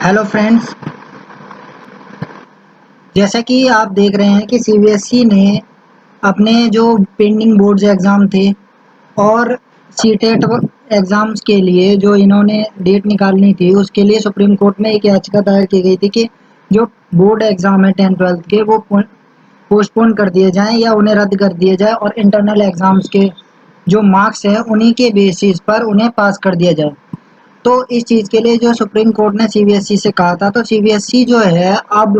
Hello friends, जैसा कि आप देख रहे हैं कि सीबीएसई ने अपने जो पेंडिंग बोर्ड्स एग्ज़ाम थे और सीटेट एग्ज़ाम्स के लिए जो इन्होंने डेट निकालनी थी, उसके लिए सुप्रीम कोर्ट में एक याचिका दायर की गई थी कि जो बोर्ड एग्ज़ाम है 10th-12th के वो पोस्टपोन कर दिए जाएं या उन्हें रद्द कर दिया जाए और इंटरनल एग्ज़ाम्स के जो मार्क्स हैं उन्हीं के बेसिस पर उन्हें पास कर दिया जाए। तो इस चीज़ के लिए जो सुप्रीम कोर्ट ने सीबीएसई से कहा था, तो सीबीएसई जो है अब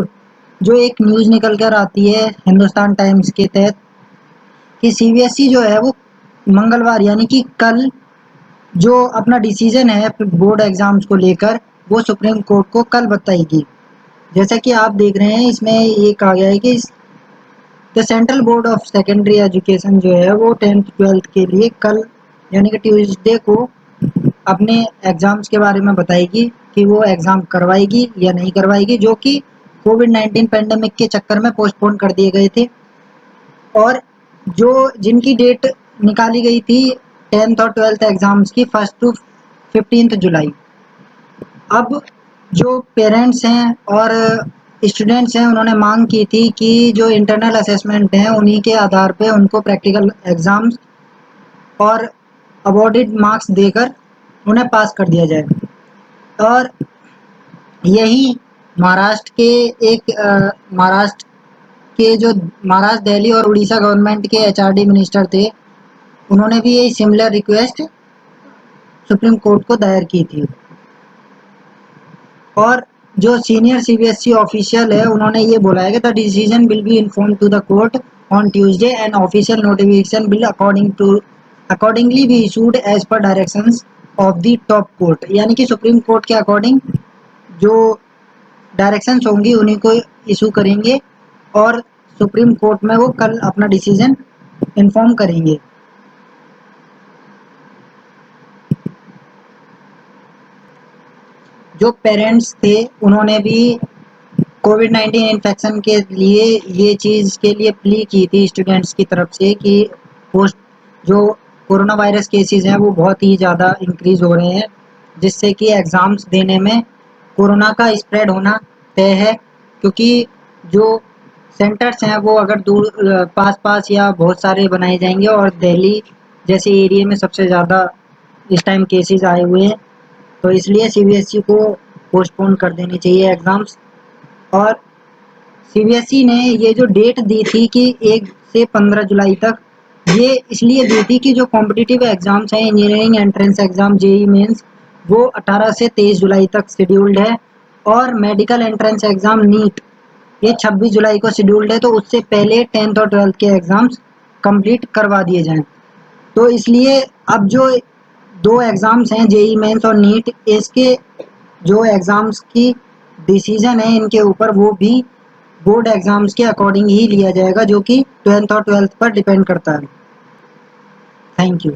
जो एक न्यूज़ निकल कर आती है हिंदुस्तान टाइम्स के तहत कि सीबीएसई जो है वो मंगलवार यानी कि कल जो अपना डिसीजन है बोर्ड एग्जाम्स को लेकर वो सुप्रीम कोर्ट को कल बताएगी। जैसा कि आप देख रहे हैं इसमें ये कहा गया है कि the central board of secondary education जो है वो 10th-12th के लिए कल यानी कि ट्यूसडे को अपने एग्ज़ाम्स के बारे में बताएगी कि वो एग्ज़ाम करवाएगी या नहीं करवाएगी, जो कि कोविड-19 पैंडेमिक के चक्कर में पोस्टपोन कर दिए गए थे। और जो जिनकी डेट निकाली गई थी 10th और 12th एग्ज़ाम्स की 1 टू 15 जुलाई। अब जो पेरेंट्स हैं और स्टूडेंट्स हैं उन्होंने मांग की थी कि जो इंटरनल असेसमेंट हैं उन्हीं के आधार पे उनको प्रैक्टिकल एग्ज़ाम्स और अवॉर्डेड मार्क्स देकर उन्हें पास कर दिया जाए। और यही महाराष्ट्र के महाराष्ट्र के जो महाराष्ट्र, दिल्ली और उड़ीसा गवर्नमेंट के एचआरडी मिनिस्टर थे, उन्होंने भी यही सिमिलर रिक्वेस्ट सुप्रीम कोर्ट को दायर की थी। और जो सीनियर सीबीएसई ऑफिशियल है उन्होंने ये बोला है कि the decision will be inform to the court on Tuesday and official notification will accordingly be issued as per directions of the top court. यानी कि सुप्रीम कोर्ट के अकॉर्डिंग जो डायरेक्शंस होंगी उन्हीं को इशू करेंगे और सुप्रीम कोर्ट में वो कल अपना डिसीजन इन्फॉर्म करेंगे। जो पेरेंट्स थे उन्होंने भी कोविड-19 इन्फेक्शन के लिए ये चीज़ के लिए प्ली की थी स्टूडेंट्स की तरफ से कि पोस्ट जो कोरोना वायरस केसेस हैं वो बहुत ही ज़्यादा इंक्रीज़ हो रहे हैं, जिससे कि एग्ज़ाम्स देने में कोरोना का स्प्रेड होना तय है। क्योंकि जो सेंटर्स हैं वो अगर दूर पास-पास या बहुत सारे बनाए जाएंगे और दिल्ली जैसे एरिया में सबसे ज़्यादा इस टाइम केसेस आए हुए हैं, तो इसलिए सीबीएसई को पोस्टपोन कर देनी चाहिए एग्ज़ाम्स। और सीबीएसई ने ये जो डेट दी थी कि 1 से 15 जुलाई तक, ये इसलिए दी थी कि जो कॉम्पिटिटिव एग्ज़ाम्स हैं engineering entrance exam JEE mains वो 18 से 23 जुलाई तक शेड्यूल्ड है और मेडिकल एंट्रेंस एग्ज़ाम नीट ये 26 जुलाई को शेड्यूल्ड है, तो उससे पहले 10th और 12th के एग्ज़ाम्स कंप्लीट करवा दिए जाएं। तो इसलिए अब जो दो एग्ज़ाम्स हैं जेईई मेंस और नीट, इसके जो एग्ज़ाम्स की डिसीजन है इनके ऊपर वो भी बोर्ड एग्ज़ाम्स के अकॉर्डिंग ही लिया जाएगा, जो कि 10th और 12th पर डिपेंड करता है। Thank you.